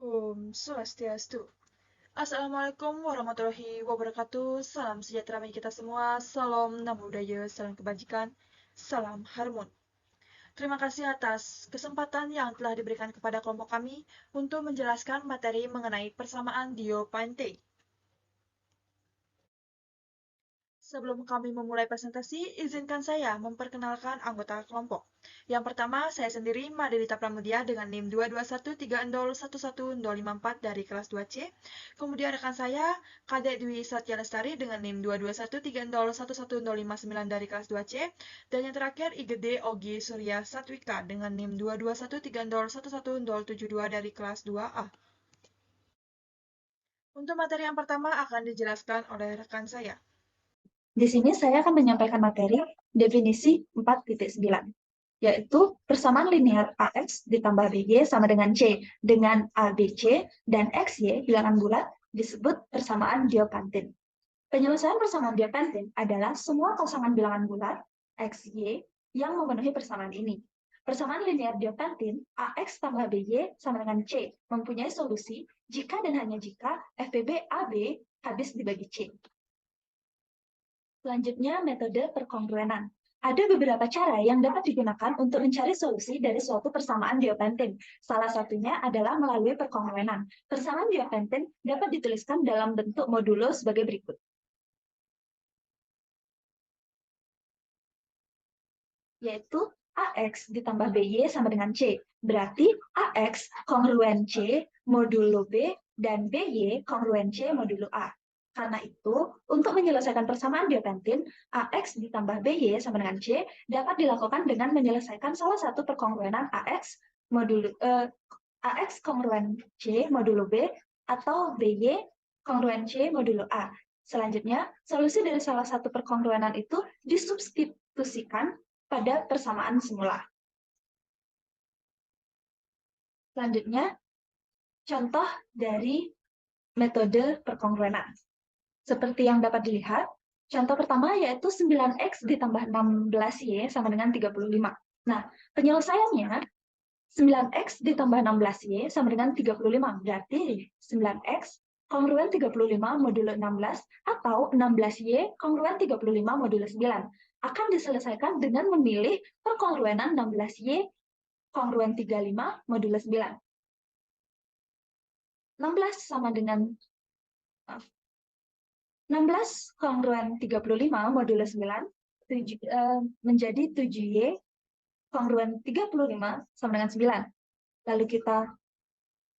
Om Swastiastu. Assalamualaikum warahmatullahi wabarakatuh. Salam sejahtera bagi kita semua. Salam namo buddhaya, salam kebajikan, salam harmoni. Terima kasih atas kesempatan yang telah diberikan kepada kelompok kami untuk menjelaskan materi mengenai persamaan Diophantine. Sebelum kami memulai presentasi, izinkan saya memperkenalkan anggota kelompok. Yang pertama, saya sendiri, Madelita Pramudia dengan NIM 22130111054 dari kelas 2C. Kemudian rekan saya, Kadek Dwi Satya Lestari dengan NIM 22130111059 dari kelas 2C. Dan yang terakhir, IGD Ogi Surya Satwika dengan NIM 22130111072 dari kelas 2A. Untuk materi yang pertama akan dijelaskan oleh rekan saya. Di sini saya akan menyampaikan materi definisi 4.9, yaitu persamaan linear AX ditambah BY sama dengan C dengan ABC dan XY bilangan bulat disebut persamaan Diophantine. Penyelesaian persamaan Diophantine adalah semua pasangan bilangan bulat XY yang memenuhi persamaan ini. Persamaan linear Diophantine AX tambah BY sama dengan C mempunyai solusi jika dan hanya jika FPB AB habis dibagi C. Selanjutnya, metode perkongruenan. Ada beberapa cara yang dapat digunakan untuk mencari solusi dari suatu persamaan Diophantine. Salah satunya adalah melalui perkongruenan. Persamaan Diophantine dapat dituliskan dalam bentuk modulo sebagai berikut. Yaitu AX ditambah BY sama dengan C. Berarti AX kongruen C modulo B dan BY kongruen C modulo A. Karena itu, untuk menyelesaikan persamaan Diophantine, AX ditambah BY sama dengan C dapat dilakukan dengan menyelesaikan salah satu perkongruenan AX kongruen C modulo B atau BY kongruen C modulo A. Selanjutnya, solusi dari salah satu perkongruenan itu disubstitusikan pada persamaan semula. Selanjutnya, contoh dari metode perkongruenan. Seperti yang dapat dilihat, contoh pertama yaitu 9X ditambah 16Y sama dengan 35. Nah, penyelesaiannya 9X ditambah 16Y sama dengan 35. Berarti 9X kongruen 35 modulo 16 atau 16Y kongruen 35 modulo 9 akan diselesaikan dengan memilih perkongruenan 16Y kongruen 35 modulo 9. 16 sama dengan 16 kongruen 35 modulo 9 menjadi 7Y kongruen 35 sama dengan 9. Lalu kita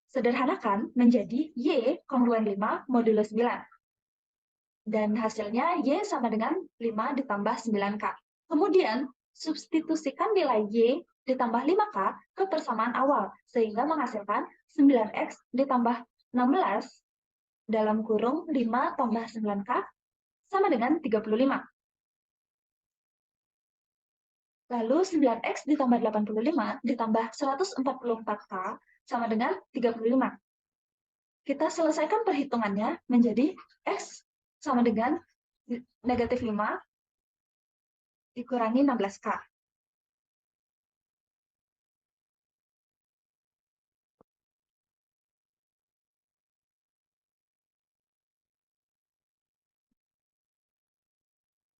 sederhanakan menjadi Y kongruen 5 modulo 9. Dan hasilnya Y sama dengan 5 ditambah 9K. Kemudian, substitusikan nilai Y ditambah 5K ke persamaan awal, sehingga menghasilkan 9X ditambah 16 dalam kurung 5 tambah 9K sama dengan 35. Lalu 9X ditambah 85 ditambah 144K sama dengan 35. Kita selesaikan perhitungannya menjadi X sama dengan negatif 5 dikurangi 16K.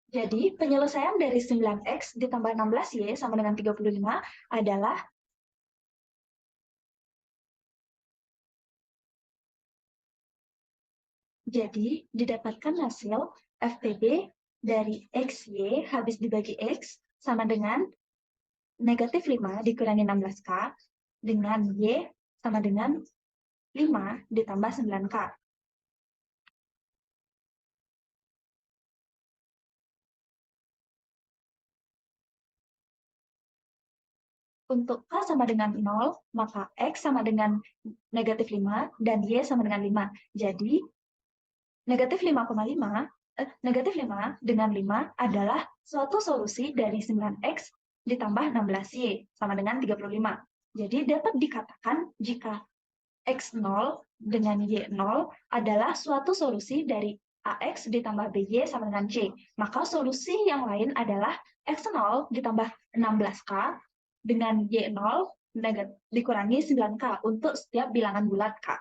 Jadi, penyelesaian dari 9X ditambah 16Y sama dengan 35 adalah jadi didapatkan hasil FPB dari XY habis dibagi X sama dengan negatif 5 dikurangi 16K dengan Y sama dengan 5 ditambah 9K. Untuk K sama dengan 0, maka X sama dengan negatif 5 dan Y sama dengan 5. Jadi, negatif 5,5 negatif 5 dengan 5 adalah suatu solusi dari 9X ditambah 16Y sama dengan 35. Jadi dapat dikatakan jika X0 dengan Y0 adalah suatu solusi dari AX ditambah BY sama dengan C. Maka solusi yang lain adalah X0 ditambah 16K dengan Y0 dikurangi 9K untuk setiap bilangan bulat K.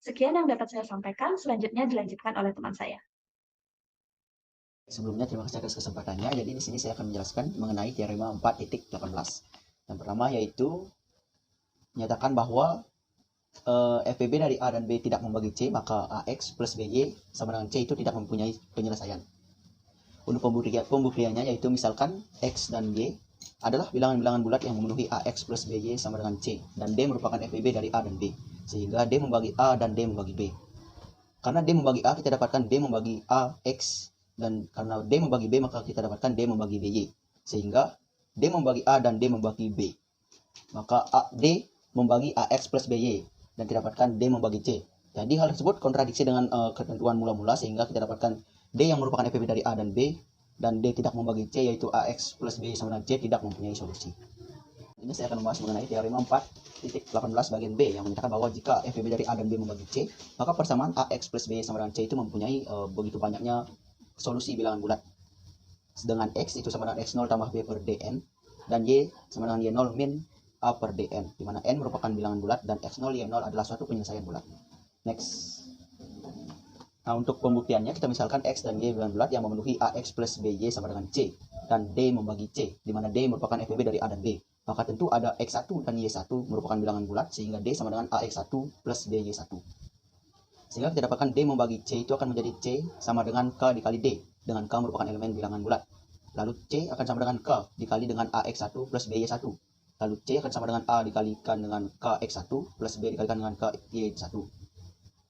Sekian yang dapat saya sampaikan, selanjutnya dilanjutkan oleh teman saya. Sebelumnya terima kasih atas kesempatannya. Jadi di sini saya akan menjelaskan mengenai teorema 4.18. Yang pertama yaitu menyatakan bahwa FPB dari A dan B tidak membagi C, maka AX plus BY sama dengan C itu tidak mempunyai penyelesaian. Untuk pembuktiannya yaitu misalkan X dan Y adalah bilangan-bilangan bulat yang memenuhi AX plus BY sama dengan C, dan D merupakan FPB dari A dan B, sehingga D membagi A dan D membagi B. Karena D membagi A, kita dapatkan D membagi AX, dan karena D membagi B, maka kita dapatkan D membagi BY, sehingga D membagi A dan D membagi B, maka D membagi AX plus BY, dan kita dapatkan D membagi C. Jadi hal tersebut kontradiksi dengan ketentuan mula-mula, sehingga kita dapatkan D yang merupakan FPB dari A dan B, dan D tidak membagi C, yaitu AX plus BY sama dengan C tidak mempunyai solusi. Ini saya akan membahas mengenai teorema 4.18 bagian B yang menyatakan bahwa jika FPB dari A dan B membagi C, maka persamaan AX plus BY sama dengan C itu mempunyai begitu banyaknya solusi bilangan bulat. Sedangkan X itu sama dengan X0 tambah B per DN, dan Y sama dengan Y0 min A per DN, di mana N merupakan bilangan bulat dan X0, Y0 adalah suatu penyelesaian bulat. Next. Nah, untuk pembuktiannya kita misalkan X dan Y bilangan bulat yang memenuhi AX plus BY sama dengan C, dan D membagi C, di mana D merupakan FPB dari A dan B. Maka tentu ada X1 dan Y1 merupakan bilangan bulat, sehingga D sama dengan AX1 plus BY1. Sehingga kita dapatkan D membagi C itu akan menjadi C sama dengan K dikali D, dengan K merupakan elemen bilangan bulat. Lalu C akan sama dengan K dikali dengan AX1 plus BY1. Lalu C akan sama dengan A dikalikan dengan KX1 plus B dikalikan dengan KY1.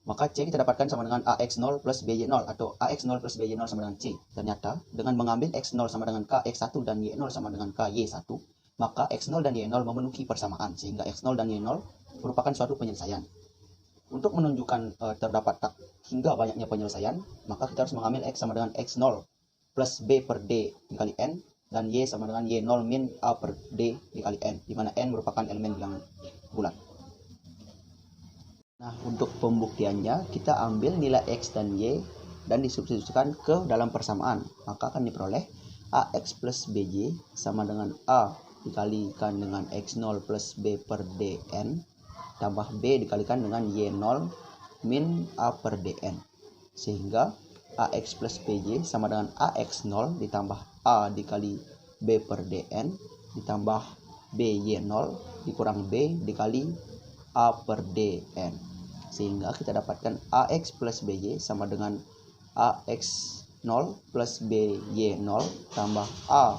Maka C kita dapatkan sama dengan AX0 plus BY0 atau AX0 plus BY0 sama dengan C. Ternyata dengan mengambil X0 sama dengan KX1 dan Y0 sama dengan KY1, maka X0 dan Y0 memenuhi persamaan, sehingga X0 dan Y0 merupakan suatu penyelesaian. Untuk menunjukkan terdapat hingga banyaknya penyelesaian, maka kita harus mengambil X sama dengan X0 plus B per D dikali N, dan Y sama dengan Y0 min A per D dikali N, di mana N merupakan elemen bilangan bulat. Nah, untuk pembuktiannya kita ambil nilai X dan Y dan disubstitusikan ke dalam persamaan, maka akan diperoleh AX plus BY sama dengan A dikalikan dengan X0 plus B per DN tambah B dikalikan dengan Y0 min A per DN, sehingga AX plus BY sama dengan AX0 ditambah A dikali B per DN ditambah BY0 dikurang B dikali A per DN, sehingga kita dapatkan AX plus BY sama dengan AX0 plus BY0 tambah A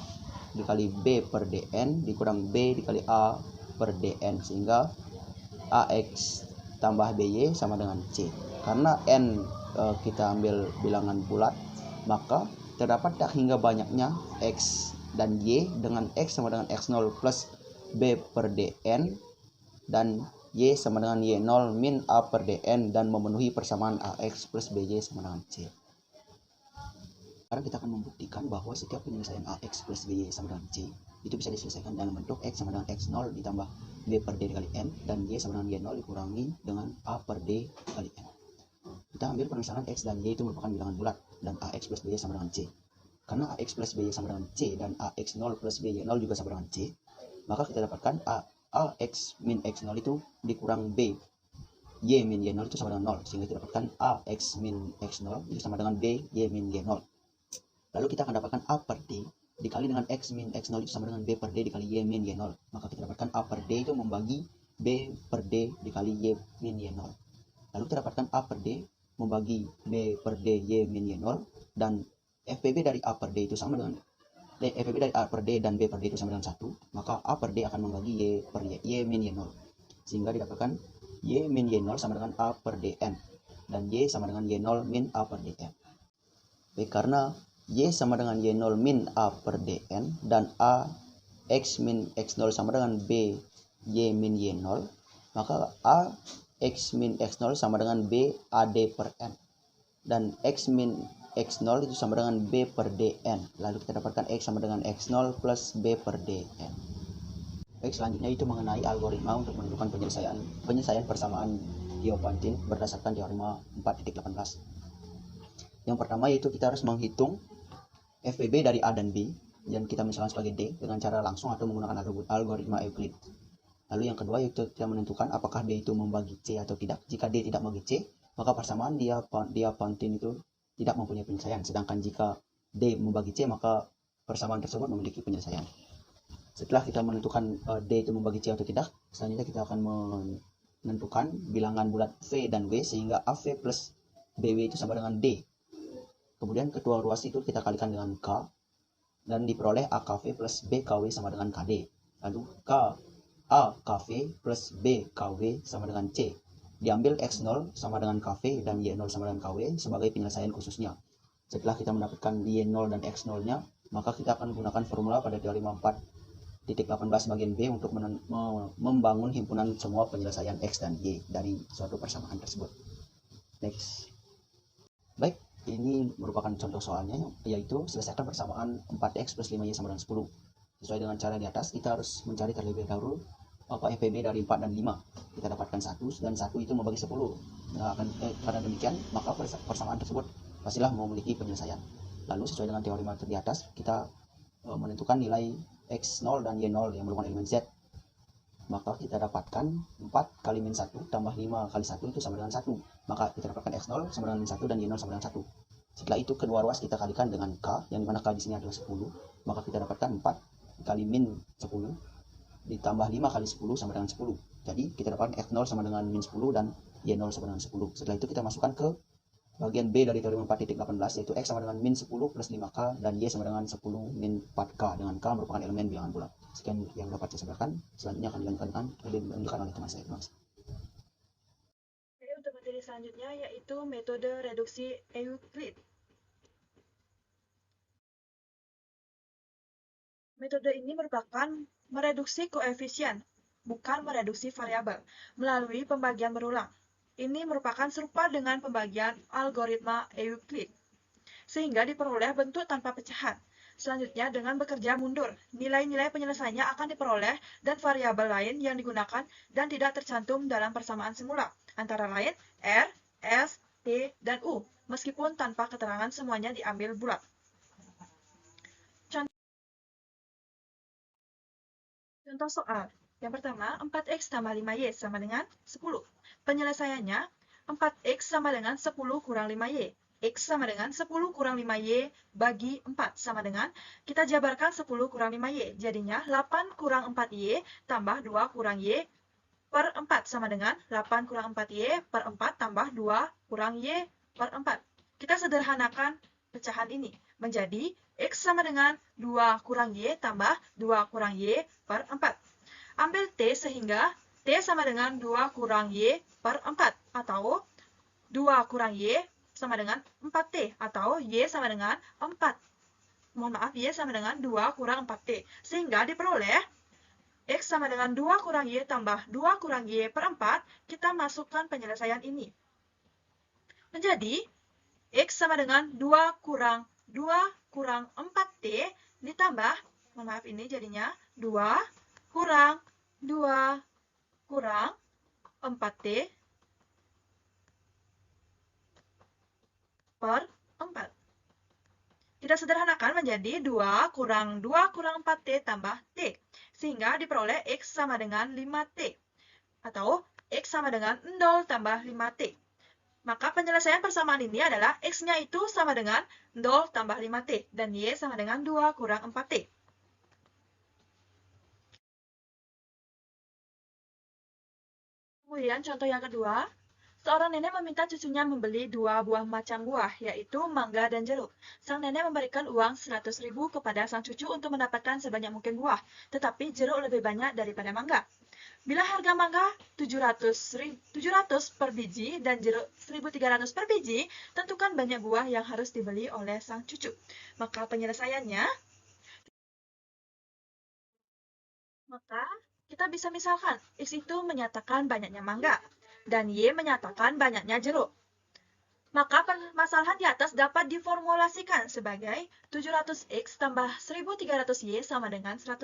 dikali B per DN dikurang B dikali A per DN, sehingga AX tambah BY sama dengan C. Karena N kita ambil bilangan bulat, maka terdapat tak hingga banyaknya X dan Y dengan X sama dengan X0 plus B per DN dan Y sama dengan Y0 min A per DN dan memenuhi persamaan AX plus BY sama dengan C. Sekarang kita akan membuktikan bahwa setiap penyelesaian AX plus BY sama dengan C itu bisa diselesaikan dalam bentuk X sama dengan X0 ditambah B per D dikali N dan Y sama dengan Y0 dikurangi dengan A per D dikali N. Kita ambil permisalan X dan Y itu merupakan bilangan bulat dan AX plus BY sama dengan C. Karena AX plus BY sama dengan C dan AX0 plus BY0 juga sama dengan C, maka kita dapatkan AX min X0 itu dikurang B Y min Y0 itu sama dengan 0, sehingga kita dapatkan AX min X0 itu sama dengan B Y min Y0. Lalu kita akan dapatkan A per D dikali dengan X min X0 itu sama dengan B per D dikali Y min Y0. Maka kita dapatkan A per D itu membagi B per D dikali Y min Y0. Lalu kita dapatkan A per D membagi B per D Y min Y0, dan FPB dari A per D itu sama dengan FPB dari A per D dan B per D itu sama dengan 1, maka A per D akan membagi Y per Y min Y0, sehingga didapatkan Y min Y0 sama dengan A per DN dan Y sama dengan Y0 min A per DN. Baik, karena Y sama dengan Y0 min A per DN dan A X min X0 sama dengan B Y min Y0, maka A X min X0 sama dengan B AD per N, dan X min X0 itu sama dengan B per DN. Lalu kita dapatkan X sama dengan X0 plus B per DN. Baik, selanjutnya itu mengenai algoritma untuk menentukan penyelesaian persamaan Diophantine berdasarkan teorema 4.18. Yang pertama yaitu kita harus menghitung FPB dari A dan B, dan kita misalkan sebagai D dengan cara langsung atau menggunakan algoritma Euclid. Lalu yang kedua yaitu kita menentukan apakah D itu membagi C atau tidak. Jika D tidak membagi C, maka persamaan dia Pantin itu tidak mempunyai penyelesaian. Sedangkan jika D membagi C, maka persamaan tersebut memiliki penyelesaian. Setelah kita menentukan D itu membagi C atau tidak, selanjutnya kita akan menentukan bilangan bulat V dan W sehingga AV plus BW itu sama dengan D. Kemudian kedua ruas itu kita kalikan dengan K dan diperoleh AKV plus BKW sama dengan KD. Lalu AKV plus BKW sama dengan C. Diambil X0 sama dengan KV dan Y0 sama dengan KW sebagai penyelesaian khususnya. Setelah kita mendapatkan Y0 dan X0-nya, maka kita akan menggunakan formula pada teorema 4.18 bagian B untuk membangun himpunan semua penyelesaian X dan Y dari suatu persamaan tersebut. Next. Baik, ini merupakan contoh soalnya, yaitu selesaikan persamaan 4X plus 5Y sama dengan 10. Sesuai dengan cara di atas, kita harus mencari terlebih dahulu FPB dari 4 dan 5. Kita dapatkan 1 dan 1 itu membagi 10. Nah, karena demikian, maka persamaan tersebut pastilah memiliki penyelesaian. Lalu sesuai dengan teorema di atas, kita menentukan nilai X0 dan Y0 yang merupakan elemen Z. Maka kita dapatkan 4 kali min 1 tambah 5 kali 1 itu sama dengan 1. Maka kita dapatkan X0 sama dengan min 1 dan Y0 sama dengan 1. Setelah itu kedua ruas kita kalikan dengan K, yang dimana K di sini adalah 10. Maka kita dapatkan 4 kali min 10 ditambah 5 kali 10 sama dengan 10. Jadi kita dapatkan X0 sama dengan min 10 dan Y0 sama dengan 10. Setelah itu kita masukkan ke bagian B dari teorema 4.18, yaitu X sama dengan min 10 plus 5K dan Y sama dengan 10 min 4K, dengan K merupakan elemen bilangan bulat. Sekian yang dapat saya sampaikan. Selanjutnya akan dilanjutkan oleh teman saya. Terima kasih. Oke, untuk materi selanjutnya yaitu metode reduksi Euclid. Metode ini merupakan mereduksi koefisien, bukan mereduksi variabel, melalui pembagian berulang. Ini merupakan serupa dengan pembagian algoritma Euclid, sehingga diperoleh bentuk tanpa pecahan. Selanjutnya, dengan bekerja mundur, nilai-nilai penyelesaiannya akan diperoleh dan variabel lain yang digunakan dan tidak tercantum dalam persamaan semula, antara lain R, S, T, dan U, meskipun tanpa keterangan semuanya diambil bulat. Contoh soal. Yang pertama, 4X tambah 5Y sama dengan 10. Penyelesaiannya, 4X sama dengan 10 kurang 5Y. X sama dengan 10 kurang 5Y bagi 4 sama dengan, kita jabarkan 10 kurang 5Y. Jadinya 8 kurang 4Y tambah 2 kurang Y per 4 sama dengan 8 kurang 4Y per 4 tambah 2 kurang Y per 4. Kita sederhanakan pecahan ini menjadi X sama dengan 2 kurang Y tambah 2 kurang Y per 4. Ambil T sehingga T sama dengan 2 kurang Y per 4 atau 2 kurang Y sama dengan 4T atau Y sama dengan 4. Mohon maaf, Y sama dengan 2 kurang 4T. Sehingga diperoleh X sama dengan 2 kurang Y tambah 2 kurang Y per 4. Kita masukkan penyelesaian ini. Menjadi X sama dengan 2 kurang 4T ditambah, mohon maaf ini jadinya 2 kurang 4T per 4. Kita sederhanakan menjadi 2 kurang 4T tambah T. Sehingga diperoleh X sama dengan 5T. Atau X sama dengan 0 tambah 5T. Maka penyelesaian persamaan ini adalah X-nya itu sama dengan 0 tambah 5T. Dan Y sama dengan 2 kurang 4T. Kemudian contoh yang kedua. Seorang nenek meminta cucunya membeli 2 buah macam buah, yaitu mangga dan jeruk. Sang nenek memberikan uang 100.000 kepada sang cucu untuk mendapatkan sebanyak mungkin buah, tetapi jeruk lebih banyak daripada mangga. Bila harga mangga 700 per biji dan jeruk 1.300 per biji, tentukan banyak buah yang harus dibeli oleh sang cucu. Maka penyelesaiannya, kita bisa misalkan, X itu menyatakan banyaknya mangga, dan Y menyatakan banyaknya jeruk. Maka permasalahan di atas dapat diformulasikan sebagai 700X tambah 1.300Y sama dengan 100.000.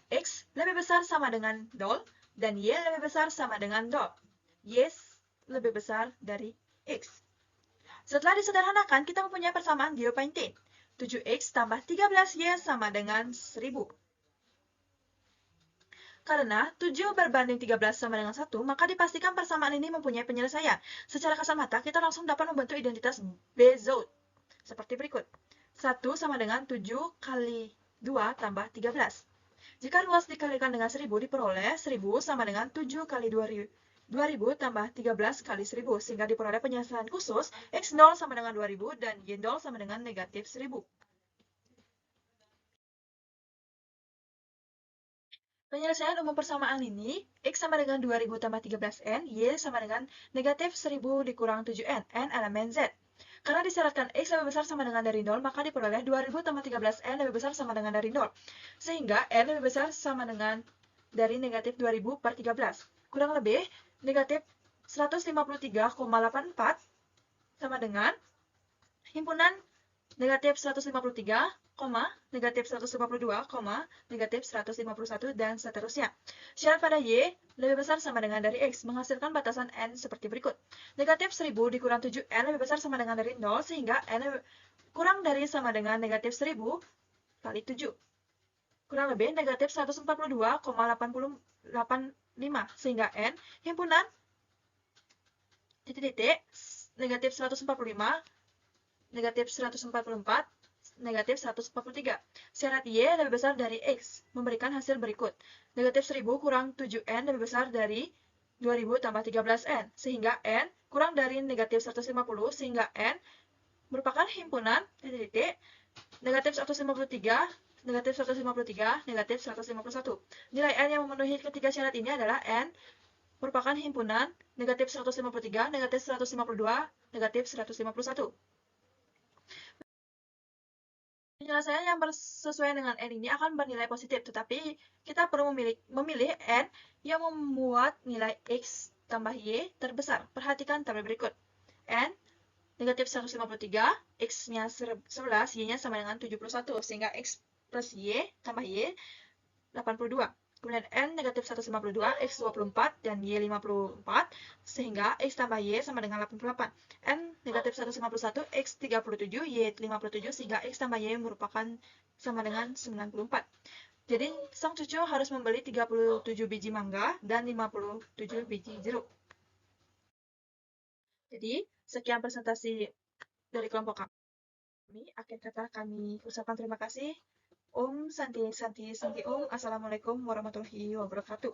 X lebih besar sama dengan 0, dan Y lebih besar sama dengan 0. Y lebih besar dari X. Setelah disederhanakan, kita mempunyai persamaan Diophantine. 7X tambah 13Y sama dengan 1000. Karena 7 berbanding 13 sama dengan 1, maka dipastikan persamaan ini mempunyai penyelesaian. Secara kasat mata, kita langsung dapat membentuk identitas Bezout. Seperti berikut. 1 sama dengan 7 kali 2 tambah 13. Jika ruas dikalikan dengan 1000, diperoleh 1000 sama dengan 7 kali 2000 tambah 13 kali 1000, sehingga diperoleh penyelesaian khusus X0 sama dengan 2000 dan Y0 sama dengan negatif 1000. Penyelesaian umum persamaan ini, X sama dengan 2000 tambah 13N, Y sama dengan negatif 1000 dikurang 7N, N elemen Z. Karena disyaratkan X lebih besar sama dengan dari 0, maka diperoleh 2000 tambah 13N lebih besar sama dengan dari 0. Sehingga N lebih besar sama dengan dari negatif 2000 per 13. Kurang lebih, negatif 153,84 sama dengan himpunan negatif 153, negatif 152, negatif 151, dan seterusnya. Syarat pada Y lebih besar sama dengan dari X, menghasilkan batasan N seperti berikut. Negatif 1000 dikurang 7N lebih besar sama dengan dari 0, sehingga N kurang dari sama dengan negatif 1000 kali 7. Kurang lebih negatif 142,85, sehingga N himpunan titik-titik negatif 145, negatif 144, negatif 143. Syarat Y lebih besar dari X, memberikan hasil berikut. Negatif 1000 kurang 7N lebih besar dari 2000 tambah 13N, sehingga N kurang dari negatif 150, sehingga N merupakan himpunan titik negatif 153, negatif 153, negatif 151. Nilai N yang memenuhi ketiga syarat ini adalah N merupakan himpunan negatif 153, negatif 152, negatif 151. Penyelesaian yang sesuai dengan N ini akan bernilai positif, tetapi kita perlu memilih N yang membuat nilai X tambah Y terbesar. Perhatikan tabel berikut. N negatif 153, X-nya 11, Y-nya sama dengan 71, sehingga X plus Y tambah Y 82. Kemudian N negatif 152, X 24, dan Y 54, sehingga X tambah Y sama dengan 88. N negatif 151, X 37, Y 57, sehingga X tambah Y merupakan sama dengan 94. Jadi, sang cucu harus membeli 37 biji mangga dan 57 biji jeruk. Jadi, sekian presentasi dari kelompok kami. Akhir kata kami ucapkan terima kasih. Om Santi Santi Santi Om. Assalamualaikum warahmatullahi wabarakatuh.